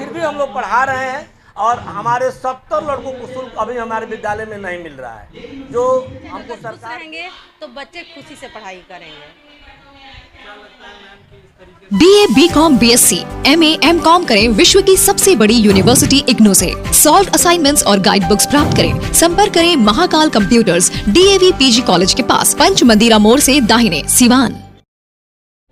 फिर भी हम लोग पढ़ा रहे हैं और हमारे 70 लड़कों को शुल्क अभी हमारे विद्यालय में नहीं मिल रहा है, जो हमको खुश सरकार रहेंगे तो बच्चे खुशी से पढ़ाई करेंगे। BA, BCom, BSc, MA, MCom करें विश्व की सबसे बड़ी यूनिवर्सिटी इग्नू से। सॉल्व असाइनमेंट्स और गाइड बुक्स प्राप्त करें। संपर्क करें Mahakal computers, DAV PG college के पास, पंच मंदिरा मोड़ से दाहिने, सिवान।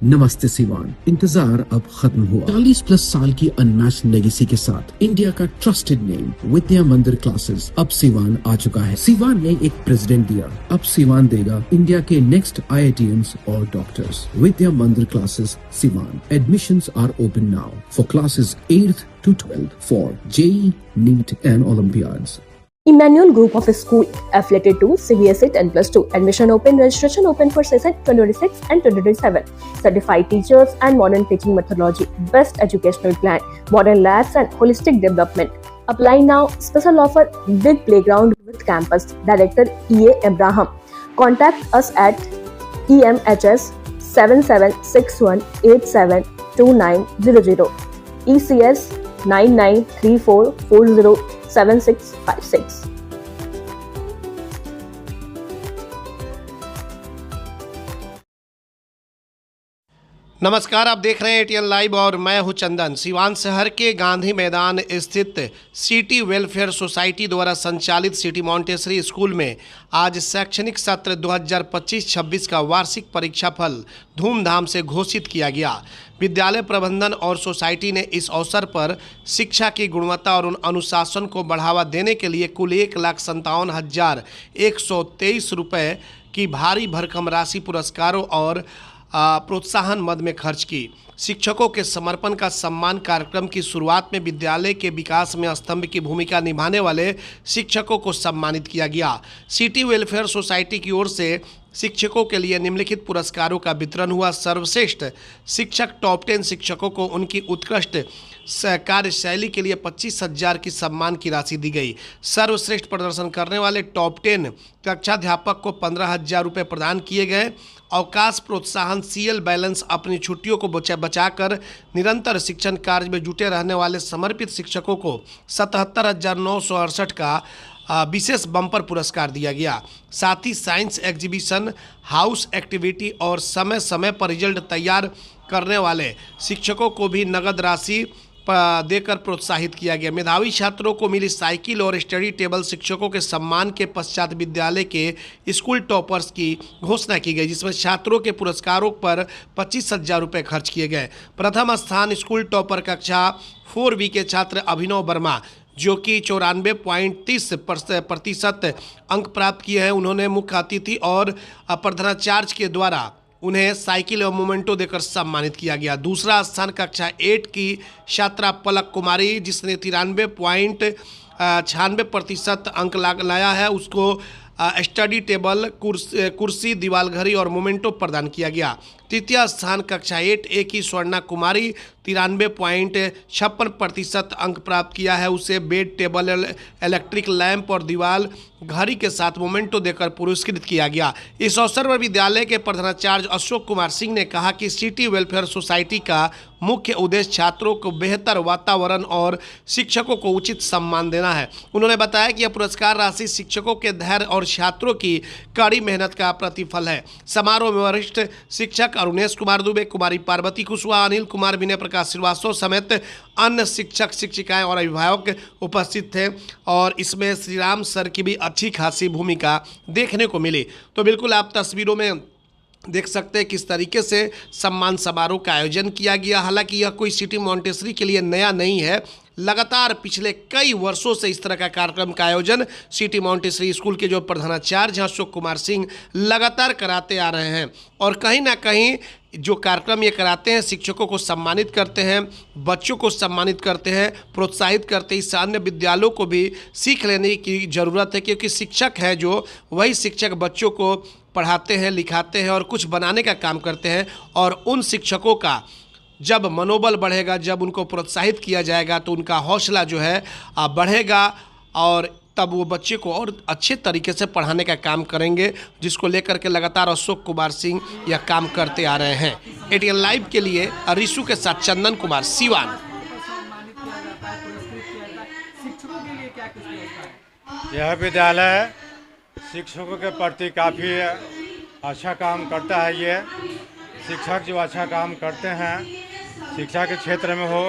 नमस्ते सिवान, इंतजार अब खत्म हुआ। 40+ साल की अनमैच्ड लेगेसी के साथ इंडिया का ट्रस्टेड नेम विद्या मंदिर क्लासेस अब सिवान आ चुका है। सिवान ने एक प्रेसिडेंट दिया, अब सिवान देगा इंडिया के नेक्स्ट IITians और डॉक्टर्स। विद्या मंदिर classes Siwan. Admissions are open now for classes 8th to 12th for JEE, NEET and Olympiads. Emmanuel Group of School affiliated to CBSE 10+2. Admission open, registration open for session 2026 and 2027. Certified teachers and modern teaching methodology. Best educational plan, modern labs and holistic development. Apply now. Special offer, big playground with campus. Director EA Abraham. Contact us at EMHS 7761872900. ECS 9934407656. नमस्कार, आप देख रहे हैं ATN live और मैं हूं चंदन। सिवान शहर के गांधी मैदान स्थित सिटी वेलफेयर सोसाइटी द्वारा संचालित सिटी मॉन्टेसरी स्कूल में आज शैक्षणिक सत्र 2025-26 का वार्षिक परीक्षाफल धूमधाम से घोषित किया गया। विद्यालय प्रबंधन और सोसाइटी ने इस अवसर पर शिक्षा की गुणवत्ता और अनुशासन को बढ़ावा देने के लिए कुल 1,57,123 रुपये की भारी भरकम राशि पुरस्कारों और प्रोत्साहन मद में खर्च की। शिक्षकों के समर्पण का सम्मान कार्यक्रम की शुरुआत में विद्यालय के विकास में स्तंभ की भूमिका निभाने वाले शिक्षकों को सम्मानित किया गया। सिटी वेलफेयर सोसाइटी की ओर से शिक्षकों के लिए निम्नलिखित पुरस्कारों का वितरण हुआ। सर्वश्रेष्ठ शिक्षक टॉप 10 शिक्षकों को उनकी उत्कृष्ट कार्यशैली के लिए 25,000 की सम्मान की राशि दी गई। सर्वश्रेष्ठ प्रदर्शन करने वाले टॉप 10 कक्षाध्यापक को 15,000 रुपये प्रदान किए गए। अवकाश प्रोत्साहन CL बैलेंस अपनी छुट्टियों को बचाकर निरंतर शिक्षण कार्य में जुटे रहने वाले समर्पित शिक्षकों को 77,968 का विशेष बम्पर पुरस्कार दिया गया। साथ ही साइंस एग्जीबिशन, हाउस एक्टिविटी और समय समय पर रिजल्ट तैयार करने वाले शिक्षकों को भी नगद राशि देकर प्रोत्साहित किया गया। मेधावी छात्रों को मिली साइकिल और स्टडी टेबल। शिक्षकों के सम्मान के पश्चात विद्यालय के स्कूल टॉपर्स की घोषणा की गई, जिसमें छात्रों के पुरस्कारों पर 25,000 रुपये खर्च किए गए। प्रथम स्थान स्कूल टॉपर कक्षा 4B के छात्र अभिनव वर्मा, जो कि 94.30% अंक प्राप्त किए हैं। उन्होंने मुख्य अतिथि और प्रधानाचार्य के द्वारा उन्हें साइकिल और मोमेंटो देकर सम्मानित किया गया। दूसरा स्थान कक्षा 8 की छात्रा पलक कुमारी, जिसने 93.96% अंक लाया है, उसको स्टडी टेबल, कुर्सी, दीवार घड़ी और मोमेंटो प्रदान किया गया। तृतीय स्थान कक्षा 8A की स्वर्णा कुमारी 93.56% अंक प्राप्त किया है। उसे बेड, टेबल, इलेक्ट्रिक लैंप और दीवार घड़ी के साथ मोमेंटो देकर पुरस्कृत किया गया। इस अवसर पर विद्यालय के प्रधानाचार्य अशोक कुमार सिंह ने कहा कि सिटी वेलफेयर सोसाइटी का मुख्य उद्देश्य छात्रों को बेहतर वातावरण और शिक्षकों को उचित सम्मान देना है। उन्होंने बताया कि यह पुरस्कार राशि शिक्षकों के धैर्य और छात्रों की कड़ी मेहनत का प्रतिफल है। समारोह में वरिष्ठ शिक्षक अरुणेश कुमार दुबे, कुमारी पार्वती कुशवाहा, अनिल कुमार, विनय प्रकाश श्रीवास्तव समेत अन्य शिक्षक, शिक्षिकाएं और अभिभावक उपस्थित थे और इसमें श्रीराम सर की भी अच्छी खासी भूमिका देखने को मिली। तो बिल्कुल आप तस्वीरों में देख सकते हैं किस तरीके से सम्मान समारोह का आयोजन किया गया। हालांकि यह कोई सिटी मॉन्टेसरी के लिए नया नहीं है, लगातार पिछले कई वर्षों से इस तरह का कार्यक्रम का आयोजन सिटी मॉन्टेसरी स्कूल के जो प्रधानाचार्य हैं अशोक कुमार सिंह लगातार कराते आ रहे हैं। और कहीं ना कहीं जो कार्यक्रम ये कराते हैं, शिक्षकों को सम्मानित करते हैं, बच्चों को सम्मानित करते हैं, प्रोत्साहित करते हैं। इससे अन्य विद्यालयों को भी सीख लेने की ज़रूरत है, क्योंकि शिक्षक है जो वही शिक्षक बच्चों को पढ़ाते हैं, लिखाते हैं और कुछ बनाने का काम करते हैं। और उन शिक्षकों का जब मनोबल बढ़ेगा, जब उनको प्रोत्साहित किया जाएगा, तो उनका हौसला जो है बढ़ेगा और तब वो बच्चे को और अच्छे तरीके से पढ़ाने का काम करेंगे, जिसको लेकर के लगातार अशोक कुमार सिंह यह काम करते आ रहे हैं। ATN लाइव के लिए रिशु के साथ चंदन कुमार, सिवान। पुरस्कृत किया जाता है। शिक्षकों के लिए क्या कुछ व्यवस्था है? यह विद्यालय शिक्षकों के प्रति काफ़ी अच्छा काम करता है। ये शिक्षक जो अच्छा काम करते हैं, शिक्षा के क्षेत्र में हो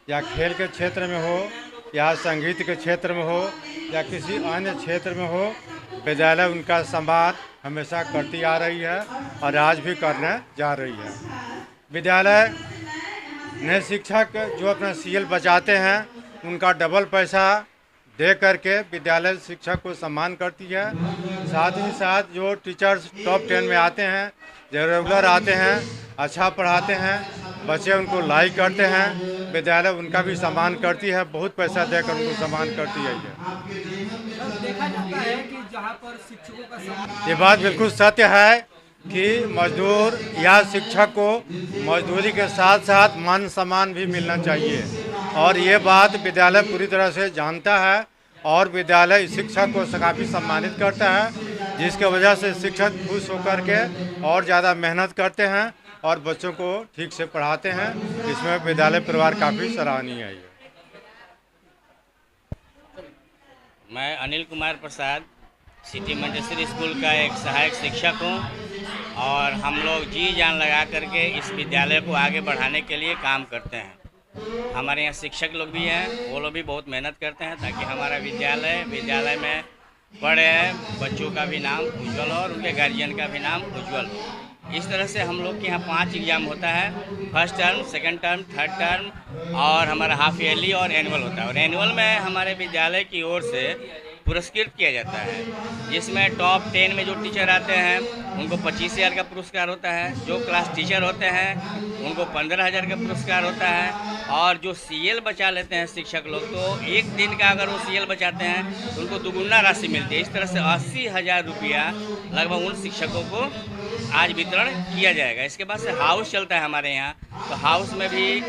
या खेल के क्षेत्र में हो या संगीत के क्षेत्र में हो या किसी अन्य क्षेत्र में हो, विद्यालय उनका सम्मान हमेशा करती आ रही है और आज भी करने जा रही है। विद्यालय ने शिक्षक जो अपना सीएल बचाते हैं उनका डबल पैसा दे करके विद्यालय शिक्षक को सम्मान करती है। साथ ही साथ जो टीचर्स टॉप 10 में आते हैं, जो रेगुलर आते हैं, अच्छा पढ़ाते हैं, बच्चे उनको लाइक करते हैं, विद्यालय उनका भी सम्मान करती है, बहुत पैसा देकर उनको सम्मान करती है। देखा जाता है कि जहाँ पर शिक्षकों का सम्मान, ये बात बिल्कुल सत्य है कि मजदूर या शिक्षक को मजदूरी के साथ साथ मान सम्मान भी मिलना चाहिए और ये बात विद्यालय पूरी तरह से जानता है और विद्यालय शिक्षक को काफ़ी सम्मानित करता है, जिसके वजह से शिक्षक खुश होकर के और ज़्यादा मेहनत करते हैं और बच्चों को ठीक से पढ़ाते हैं। इसमें विद्यालय परिवार काफ़ी सराहनीय है। मैं Anil Kumar Prasad city Montessori school का एक सहायक शिक्षक हूँ और हम लोग जी जान लगा करके इस विद्यालय को आगे बढ़ाने के लिए काम करते हैं। हमारे यहाँ शिक्षक लोग भी हैं, वो लोग भी बहुत मेहनत करते हैं ताकि हमारा विद्यालय में पढ़े हैं बच्चों का भी नाम उज्जवल हो और उनके गार्जियन का भी नाम उज्जवल हो। इस तरह से हम लोग के यहाँ 5 एग्ज़ाम होता है, first term, second term, third term और हमारा हाफ ईयरली और एनुअल होता है। और एनुअल में हमारे विद्यालय की ओर से पुरस्कृत किया जाता है, जिसमें टॉप 10 में जो टीचर आते हैं उनको 25,000 का पुरस्कार होता है, जो क्लास टीचर होते हैं उनको 15,000 का पुरस्कार होता है और जो सीएल बचा लेते हैं शिक्षक लोग, तो एक दिन का अगर वो सीएल बचाते हैं तो उनको दुगुना राशि मिलती है। इस तरह से 80,000 रुपया लगभग उन शिक्षकों को आज वितरण किया जाएगा। इसके बाद से हाउस चलता है हमारे यहाँ, तो हाउस में भी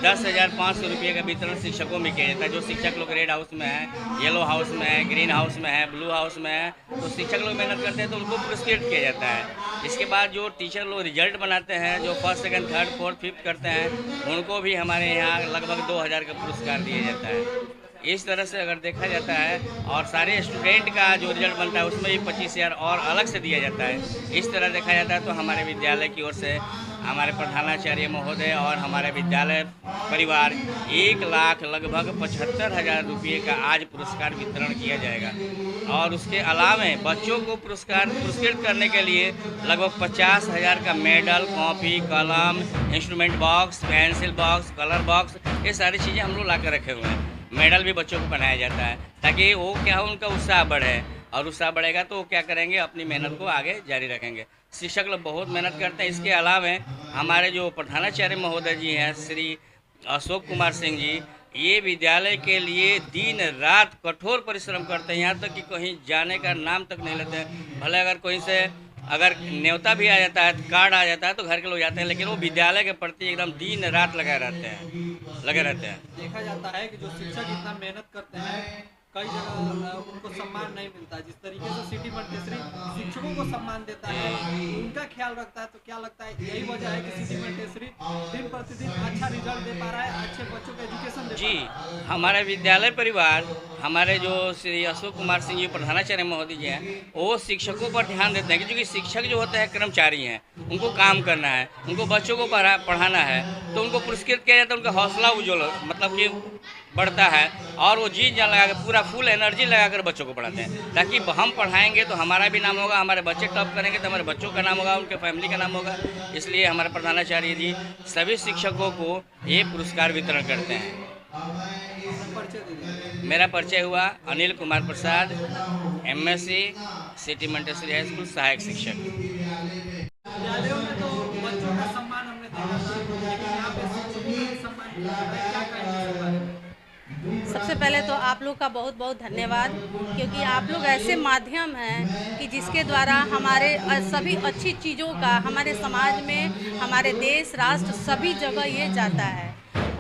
10,500 रुपये का वितरण शिक्षकों में किया जाता है। जो शिक्षक लोग रेड हाउस में है, येलो हाउस में है, ग्रीन हाउस में है, ब्लू हाउस में है, तो शिक्षक लोग मेहनत करते हैं तो उनको पुरस्कृत किया जाता है। इसके बाद जो टीचर लोग रिजल्ट बनाते हैं, जो first, second, third, fourth, fifth करते हैं, उनको भी हमारे यहाँ लगभग 2,000 का पुरस्कार दिया जाता है। इस तरह से अगर देखा जाता है और सारे स्टूडेंट का जो रिजल्ट बनता है उसमें भी 25,000 और अलग से दिया जाता है। इस तरह देखा जाता है तो हमारे विद्यालय की ओर से हमारे प्रधानाचार्य महोदय और हमारे विद्यालय परिवार 1 लाख लगभग 75,000 रुपये का आज पुरस्कार वितरण किया जाएगा। और उसके अलावा बच्चों को पुरस्कृत करने के लिए लगभग 50,000 का मेडल, कॉपी, कलम, instrument box, pencil box, colour box, ये सारी चीज़ें हम लोग ला कर रखे हुए हैं। मेडल भी बच्चों को बनाया जाता है ताकि वो क्या हो, उनका उत्साह बढ़े और उत्साह बढ़ेगा तो वो क्या करेंगे, अपनी मेहनत को आगे जारी रखेंगे। शिक्षक लोग बहुत मेहनत करते हैं। इसके अलावा हमारे जो प्रधानाचार्य महोदय जी हैं श्री अशोक कुमार सिंह जी, ये विद्यालय के लिए दिन रात कठोर परिश्रम करते हैं, यहाँ तक कि कहीं जाने का नाम तक नहीं लेते हैं। भले अगर कोई से अगर न्योता भी आ जाता है, कार्ड आ जाता है तो घर के लोग जाते हैं, लेकिन वो विद्यालय के प्रति एकदम दिन रात लगे रहते हैं। देखा जाता है कि जो शिक्षक इतना मेहनत करते हैं कई जगह उनको सम्मान नहीं मिलता। जिस तरीके से सिटी मंटेसरी शिक्षकों को सम्मान देता है, उनका ख्याल रखता है, तो क्या लगता है यही वजह है कि सिटी मंटेसरी दिन प्रतिदिन अच्छा रिजल्ट दे पा रहा है, अच्छे बच्चों को एजुकेशन दे जी। हमारे विद्यालय परिवार, हमारे जो श्री अशोक कुमार सिंह जी प्रधानाचार्य महोदय जी हैं, वो शिक्षकों पर ध्यान देते हैं क्योंकि शिक्षक जो होते हैं कर्मचारी हैं, उनको काम करना है, उनको बच्चों को पढ़ाना है, तो उनको पुरस्कृत किया जाता है। उनका हौसला उज्ज्वल मतलब कि बढ़ता है और वो जी जान लगा कर पूरा फुल एनर्जी लगाकर बच्चों को पढ़ाते हैं ताकि हम पढ़ाएंगे तो हमारा भी नाम होगा, हमारे बच्चे टॉप करेंगे तो हमारे बच्चों का नाम होगा, उनके फैमिली का नाम होगा। इसलिए हमारे प्रधानाचार्य जी सभी शिक्षकों को ये पुरस्कार वितरण करते हैं। मेरा परिचय हुआ Anil Kumar Prasad, MSc city Montessori high school, सहायक शिक्षक। विद्यालयों में तो बच्चों का सम्मान हमने देखा था, लेकिन यहाँ पे शिक्षकों का सम्मान किया जाता है। क्या कहेंगे इस बारे में? सबसे पहले तो आप लोग का बहुत बहुत धन्यवाद, क्योंकि आप लोग ऐसे माध्यम हैं कि जिसके द्वारा हमारे सभी अच्छी चीज़ों का हमारे समाज में, हमारे देश, राष्ट्र सभी जगह ये जाता है।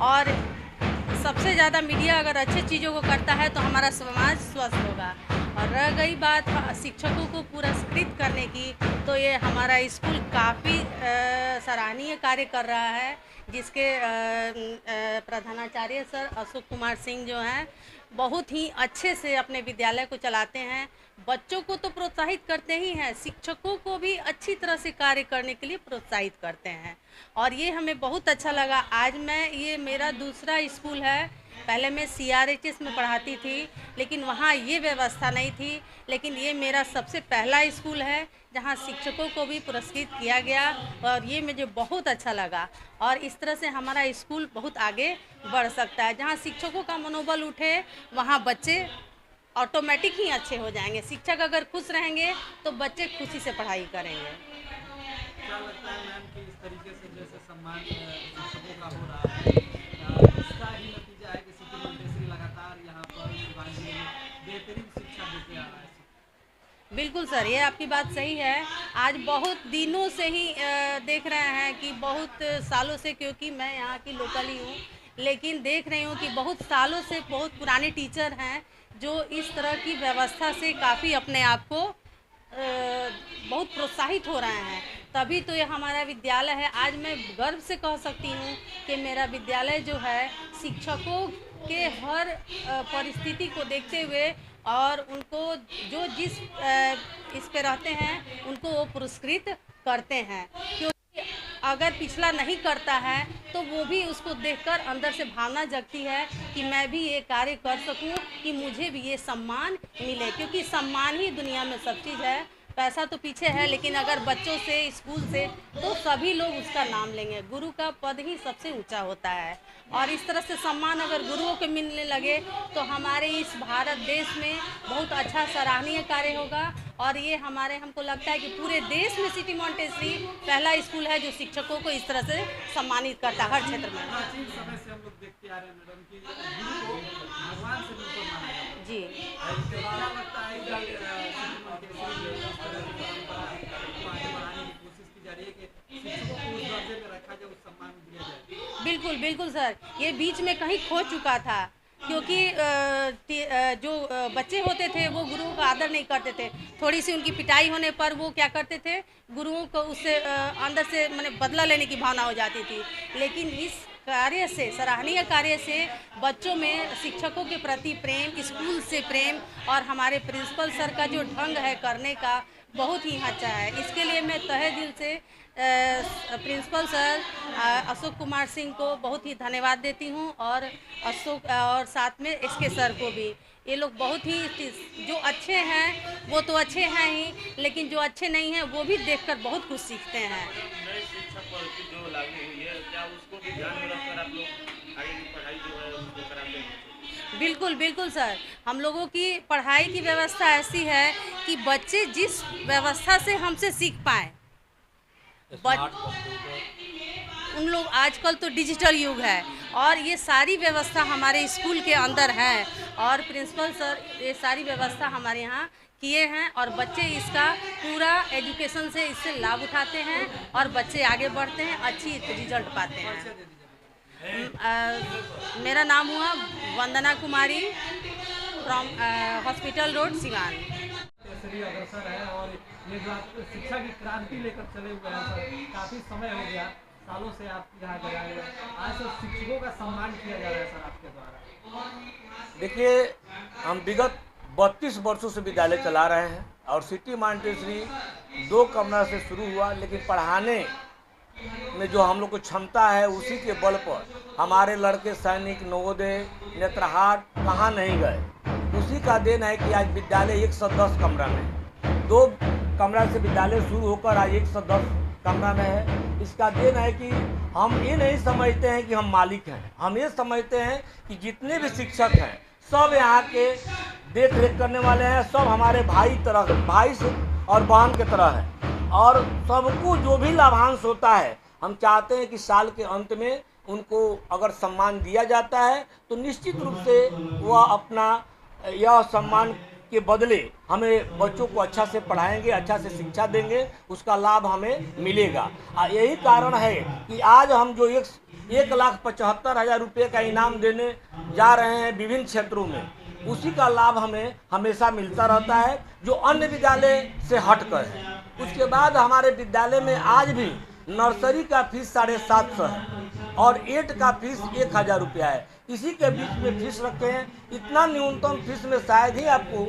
और सबसे ज़्यादा मीडिया अगर अच्छी चीज़ों को करता है तो हमारा समाज स्वस्थ होगा। और रह गई बात शिक्षकों को पुरस्कृत करने की, तो ये हमारा स्कूल काफ़ी सराहनीय कार्य कर रहा है, जिसके प्रधानाचार्य सर अशोक कुमार सिंह जो हैं बहुत ही अच्छे से अपने विद्यालय को चलाते हैं। बच्चों को तो प्रोत्साहित करते ही हैं, शिक्षकों को भी अच्छी तरह से कार्य करने के लिए प्रोत्साहित करते हैं और ये हमें बहुत अच्छा लगा। आज ये मेरा दूसरा स्कूल है। पहले मैं CRHS में पढ़ाती थी, लेकिन वहाँ ये व्यवस्था नहीं थी, लेकिन ये मेरा सबसे पहला स्कूल है जहाँ शिक्षकों को भी पुरस्कृत किया गया और ये मुझे बहुत अच्छा लगा। और इस तरह से हमारा स्कूल बहुत आगे बढ़ सकता है। जहाँ शिक्षकों का मनोबल उठे वहाँ बच्चे ऑटोमेटिक ही अच्छे हो जाएंगे। शिक्षक अगर खुश रहेंगे तो बच्चे खुशी से पढ़ाई करेंगे। क्या लगता है मैम कि इस तरीके से जैसे सम्मान शिक्षकों का हो रहा है, इसका ही नतीजा है कि सिटी मॉन्टेसरी लगातार यहाँ पर सिवान जिले में बेहतरीन शिक्षा देते आ रहा है? बिल्कुल सर, ये आपकी बात सही है। आज बहुत दिनों से ही देख रहे हैं कि बहुत सालों से, क्योंकि मैं यहाँ की लोकल ही हूँ, लेकिन देख रही हूँ कि बहुत सालों से बहुत पुराने टीचर हैं जो इस तरह की व्यवस्था से काफ़ी अपने आप को बहुत प्रोत्साहित हो रहे हैं। तभी तो ये हमारा विद्यालय है। आज मैं गर्व से कह सकती हूँ कि मेरा विद्यालय जो है शिक्षकों के हर परिस्थिति को देखते हुए और उनको जो जिस इस पे रहते हैं उनको वो पुरस्कृत करते हैं, क्योंकि अगर पिछला नहीं करता है तो वो भी उसको देखकर अंदर से भावना जगती है कि मैं भी ये कार्य कर सकूं, कि मुझे भी ये सम्मान मिले, क्योंकि सम्मान ही दुनिया में सब चीज़ है। पैसा तो पीछे है, लेकिन अगर बच्चों से, स्कूल से, तो सभी लोग उसका नाम लेंगे। गुरु का पद ही सबसे ऊंचा होता है और इस तरह से सम्मान अगर गुरुओं को मिलने लगे तो हमारे इस भारत देश में बहुत अच्छा सराहनीय कार्य होगा। और ये हमको लगता है कि पूरे देश में सिटी मॉन्टेसरी पहला स्कूल है जो शिक्षकों को इस तरह से सम्मानित करता है हर क्षेत्र में। प्राचीन समय से हम लोग देखते आ रहे हैं मैडम कि गुरु को भगवान से मिलकर माना जाता है। जी, क्या लगता है कि सिटी मॉन्टेसरी में इस तरह की परंपरा को आगे बढ़ाने की कोशिश की जा रही है कि शिक्षकों को उस दर्जे में रखा जाए, उस सम्मान दिया जाए? बिल्कुल बिल्कुल सर, ये बीच में कहीं खो चुका था, क्योंकि जो बच्चे होते थे वो गुरुओं का आदर नहीं करते थे। थोड़ी सी उनकी पिटाई होने पर वो क्या करते थे, गुरुओं को उससे अंदर से माने बदला लेने की भावना हो जाती थी। लेकिन इस कार्य से, सराहनीय कार्य से बच्चों में शिक्षकों के प्रति प्रेम, स्कूल से प्रेम और हमारे प्रिंसिपल सर का जो ढंग है करने का बहुत ही अच्छा है। इसके लिए मैं तहे दिल से प्रिंसिपल सर अशोक कुमार सिंह को बहुत ही धन्यवाद देती हूँ और साथ में इसके सर को भी। ये लोग बहुत ही, जो अच्छे हैं वो तो अच्छे हैं ही, लेकिन जो अच्छे नहीं हैं वो भी देखकर बहुत कुछ सीखते हैं। नई शिक्षा पद्धति जो लागू हुई है, क्या उसको भी ध्यान में रखकर आप लोग आगे की पढ़ाई जो है उसको कराते हैं? बिल्कुल बिल्कुल सर, हम लोगों की पढ़ाई की व्यवस्था ऐसी है कि बच्चे जिस व्यवस्था से हमसे सीख पाएँ। उन लोग, आजकल तो डिजिटल युग है और ये सारी व्यवस्था हमारे स्कूल के अंदर है और प्रिंसिपल सर ये सारी व्यवस्था हमारे यहाँ किए हैं और बच्चे इसका पूरा एजुकेशन से इससे लाभ उठाते हैं और बच्चे आगे बढ़ते हैं, अच्छी रिजल्ट पाते हैं। मेरा नाम हुआ Vandana Kumari from hospital road, Siwan. अग्रसर है और ये जो आप शिक्षा की क्रांति लेकर चले हुए हैं सर, काफ़ी समय हो गया, सालों से आप यहाँ गया है, आज सब शिक्षकों का सम्मान किया जा रहा है सर आपके द्वारा। देखिए, हम विगत 32 वर्षों से विद्यालय चला रहे हैं और सिटी मॉन्टेसरी 2 कमरा से शुरू हुआ, लेकिन पढ़ाने में जो हम लोग को क्षमता है उसी के बल पर हमारे लड़के सैनिक, नवोदय, नेत्रहाट कहाँ नहीं गए। उसी का देन है कि आज विद्यालय 110 कमरा में है। 2 कमरा से विद्यालय शुरू होकर आज 110 कमरा में है। इसका देन है कि हम ये नहीं समझते हैं कि हम मालिक हैं, हम ये समझते हैं कि जितने भी शिक्षक हैं सब यहाँ के देख रेख करने वाले हैं, सब हमारे भाई से और बहन के तरह हैं और सबको जो भी लाभांश होता है हम चाहते हैं कि साल के अंत में उनको अगर सम्मान दिया जाता है तो निश्चित रूप से वह अपना यह सम्मान के बदले हमें बच्चों को अच्छा से पढ़ाएंगे, अच्छा से शिक्षा देंगे, उसका लाभ हमें मिलेगा। यही कारण है कि आज हम जो 1,75,000 रुपये का इनाम देने जा रहे हैं विभिन्न क्षेत्रों में, उसी का लाभ हमें हमेशा मिलता रहता है, जो अन्य विद्यालय से हटकर है। उसके बाद हमारे विद्यालय में आज भी नर्सरी का फीस 750 है और 8 का फीस 1000 रुपया है। इसी के बीच में फीस रखे हैं। इतना न्यूनतम फीस में शायद ही आपको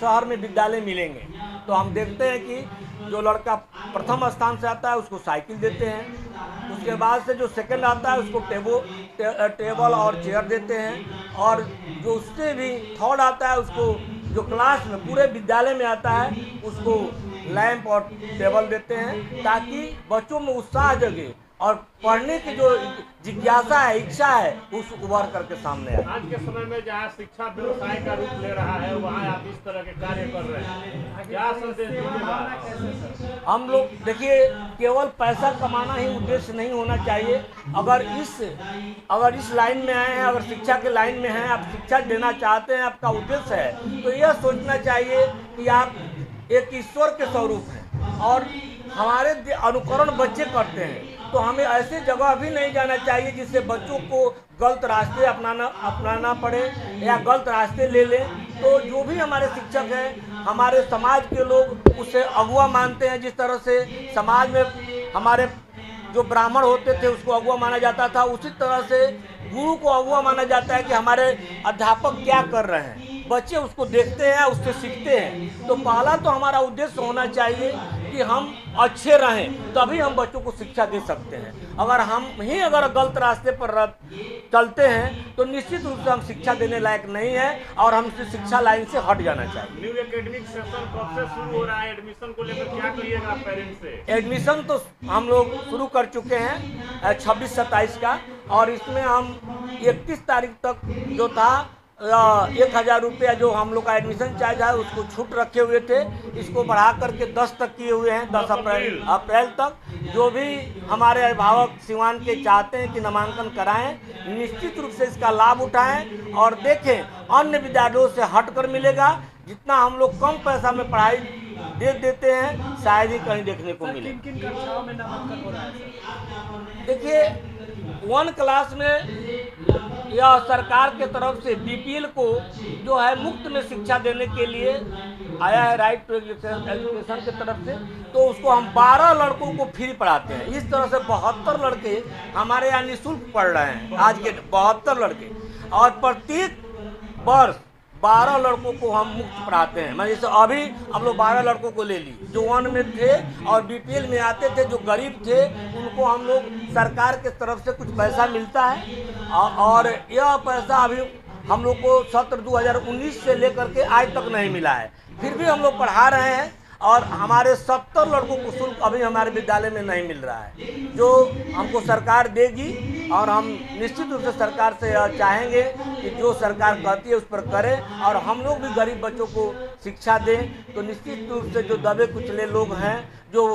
शहर में विद्यालय मिलेंगे। तो हम देखते हैं कि जो लड़का प्रथम स्थान से आता है उसको साइकिल देते हैं, उसके बाद से जो सेकंड आता है उसको टेबल और चेयर देते हैं, और जो उससे भी थर्ड आता है उसको, जो क्लास में पूरे विद्यालय में आता है, उसको लैंप और टेबल देते हैं, ताकि बच्चों में उत्साह जगे और पढ़ने की जो जिज्ञासा है, इच्छा है, उस उभर करके सामने आए। आज के समय में जहाँ शिक्षा व्यवसाय का रूप ले रहा है, वहाँ आप इस तरह के कार्य कर रहे हैं, क्या संदेश दीजिएगा? हम लोग देखिए, केवल पैसा कमाना ही उद्देश्य नहीं होना चाहिए। अगर इस लाइन में आए हैं, अगर शिक्षा के लाइन में हैं, आप शिक्षा देना चाहते हैं, आपका उद्देश्य है, तो यह सोचना चाहिए कि आप एक ईश्वर के स्वरूप हैं और हमारे अनुकरण बच्चे करते हैं। तो हमें ऐसे जगह भी नहीं जाना चाहिए जिससे बच्चों को गलत रास्ते अपनाना पड़े या गलत रास्ते ले लें। तो जो भी हमारे शिक्षक हैं, हमारे समाज के लोग उसे अगुआ मानते हैं। जिस तरह से समाज में हमारे जो ब्राह्मण होते थे उसको अगुआ माना जाता था, उसी तरह से गुरु को अगुआ माना जाता है कि हमारे अध्यापक क्या कर रहे हैं, बच्चे उसको देखते हैं, उससे सीखते हैं। तो पहला तो हमारा उद्देश्य होना चाहिए कि हम अच्छे रहें, तभी हम बच्चों को शिक्षा दे सकते हैं। अगर अगर गलत रास्ते पर चलते हैं तो निश्चित रूप से हम शिक्षा देने लायक नहीं है और हम शिक्षा लाइन से हट जाना चाहिए। न्यू एकेडमिक सेशन कब से शुरू हो रहा है? एडमिशन को लेकर क्या करिएगा पेरेंट्स से? एडमिशन तो हम लोग शुरू कर चुके हैं 26-27 का, और इसमें हम 31 तारीख तक जो था 1000 रुपया जो हम लोग का एडमिशन चार्ज है उसको छूट रखे हुए थे, इसको बढ़ा करके 10 तक किए हुए हैं। 10 अप्रैल तक जो भी हमारे अभिभावक सिवान के चाहते हैं कि नामांकन कराएं, निश्चित रूप से इसका लाभ उठाएं और देखें अन्य विद्यालयों से हटकर मिलेगा। जितना हम लोग कम पैसा में पढ़ाई दे देते हैं, शायद ही कहीं देखने को मिले। किन कक्षाओं में नामांकन हो रहा है? देखिए, 1 क्लास में यह सरकार के तरफ से बीपीएल को जो है मुफ्त में शिक्षा देने के लिए आया है, राइट टू एजुकेशन की तरफ से। तो उसको हम 12 लड़कों को फ्री पढ़ाते हैं। इस तरह से 72 लड़के हमारे यहाँ निःशुल्क पढ़ रहे हैं, आज के 72 लड़के, और प्रत्येक वर्ष 12 लड़कों को हम मुफ्त पढ़ाते हैं। मैं जैसे अभी हम लोग 12 लड़कों को ले ली जो 1 में थे और बीपीएल में आते थे, जो गरीब थे, उनको हम लोग सरकार के तरफ से कुछ पैसा मिलता है और यह पैसा अभी हम लोग को सत्र 2019 से लेकर के आज तक नहीं मिला है। फिर भी हम लोग पढ़ा रहे हैं और हमारे 70 लड़कों को शुल्क अभी हमारे विद्यालय में नहीं मिल रहा है, जो हमको सरकार देगी। और हम निश्चित रूप से सरकार से चाहेंगे कि जो सरकार कहती है उस पर करें और हम लोग भी गरीब बच्चों को शिक्षा दें। तो निश्चित रूप से जो दबे कुचले लोग हैं, जो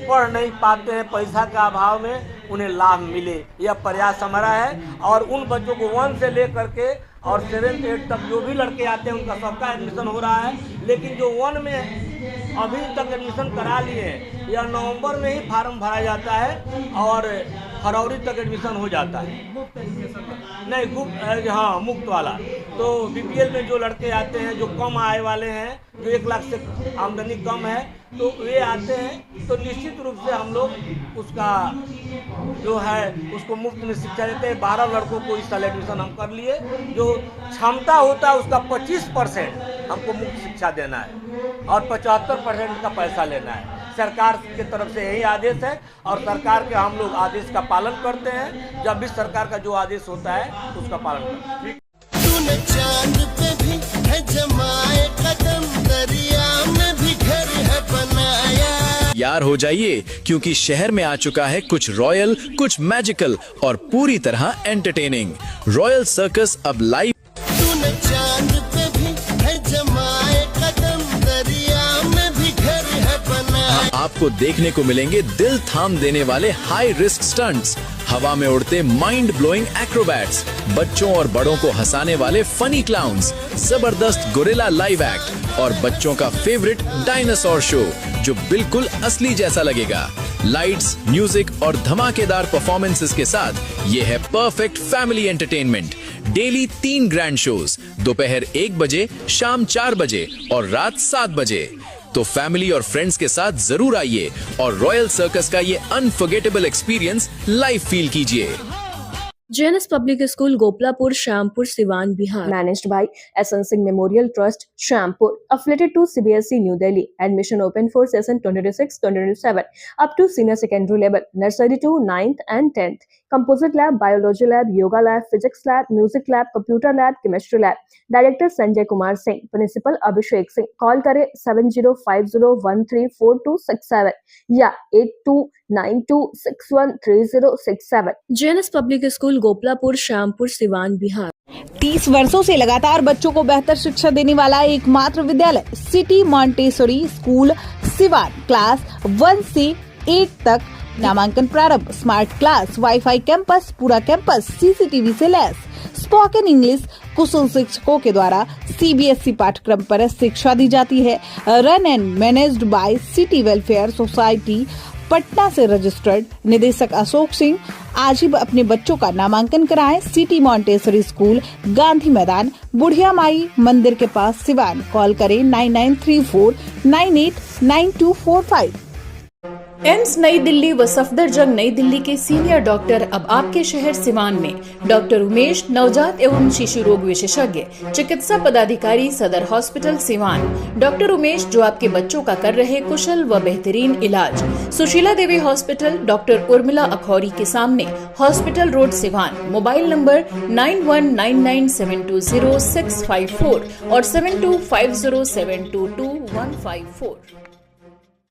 पढ़ नहीं पाते हैं पैसा का अभाव में, उन्हें लाभ मिले, यह प्रयास हमारा है। और उन बच्चों को 1 से ले करके और 7-8 तक जो भी लड़के आते हैं उनका सबका एडमिशन हो रहा है। लेकिन जो 1 में अभी तक एडमिशन करा लिए हैं, या नवंबर में ही फार्म भरा जाता है और फरवरी तक एडमिशन हो जाता है। नहीं, मुफ्त वाला। तो बीपीएल में जो लड़के आते हैं, जो कम आय वाले हैं, जो 1 लाख से आमदनी कम है, तो वे आते हैं। तो निश्चित रूप से हम लोग उसका जो है उसको मुफ्त में शिक्षा देते हैं। 12 लड़कों को इस साल एडमिशन हम कर लिए। जो क्षमता होता है उसका 25% हमको मुफ्त शिक्षा देना है और 75% का पैसा लेना है। सरकार के तरफ से यही आदेश है और सरकार के हम लोग आदेश का पालन करते हैं। जब भी सरकार का जो आदेश होता है उसका पालन करते हैं। चांद पे भी है जमाए कदम, दरिया में भी घर है बनाया। यार हो जाइए, क्योंकि शहर में आ चुका है कुछ रॉयल, कुछ मैजिकल और पूरी तरह एंटरटेनिंग। रॉयल सर्कस अब लाइव। चांद पे भी है जमाए कदम, दरिया में भी घर है बनाया। आपको देखने को मिलेंगे दिल थाम देने वाले हाई रिस्क स्टंट्स, हवा में उड़ते माइंड ब्लोइंग एक्रोबैट्स, बच्चों और बड़ों को हंसाने वाले फनी क्लाउन्स, जबरदस्त गोरिल्ला लाइव एक्ट और बच्चों का फेवरेट डायनासोर शो जो बिल्कुल असली जैसा लगेगा। लाइट्स, म्यूजिक और धमाकेदार परफॉर्मेंसेस के साथ ये है perfect family entertainment. Daily 3 grand shows, दोपहर 1 बजे, शाम 4 बजे और रात 7 बजे। तो फैमिली और फ्रेंड्स के साथ जरूर आइए और रॉयल सर्कस का ये अनफॉरगेटेबल एक्सपीरियंस लाइव फील कीजिए। JNS Public School, Gopalpur, Shyampur, Siwan, Bihar. Managed by SN Singh Memorial Trust, Shyampur. Affiliated to CBSE, New Delhi. Admission open for session 2026-2027 up to senior secondary level. Nursery to 9th and 10th. Composite lab, biology lab, yoga lab, physics lab, music lab, computer lab, chemistry lab. Director Sanjay Kumar Singh. Principal Abhishek Singh. Call करें 7050134267 या 8292613067. JNS Public School, Gopalapur, Shyampur, Siwan, Bihar. 30 वर्षों से लगातार बच्चों को बेहतर शिक्षा देने वाला एकमात्र विद्यालय city Montessori school Siwan. Class 1 से 8 तक नामांकन प्रारंभ। स्मार्ट क्लास, वाईफाई कैंपस, पूरा कैंपस सीसीटीवी से लैस। स्पोकन इंग्लिश कुशल शिक्षकों के द्वारा CBSE पाठ्यक्रम पर शिक्षा दी जाती है। Run and managed by city welfare society Patna से रजिस्टर्ड। निदेशक अशोक सिंह। आज ही अपने बच्चों का नामांकन कराएं। सिटी मॉन्टेसरी स्कूल, गांधी मैदान, बुढ़िया माई मंदिर के पास, सिवान। कॉल करें 9934989245। एम्स नई दिल्ली व सफदरजंग नई दिल्ली के सीनियर डॉक्टर अब आपके शहर सिवान में। डॉक्टर उमेश, नवजात एवं शिशु रोग विशेषज्ञ, चिकित्सा पदाधिकारी, सदर हॉस्पिटल सिवान। डॉक्टर उमेश जो आपके बच्चों का कर रहे कुशल व बेहतरीन इलाज। सुशीला देवी हॉस्पिटल, डॉक्टर उर्मिला अखौरी के सामने, hospital road, Siwan. Mobile number 9199720654 और 7250722154।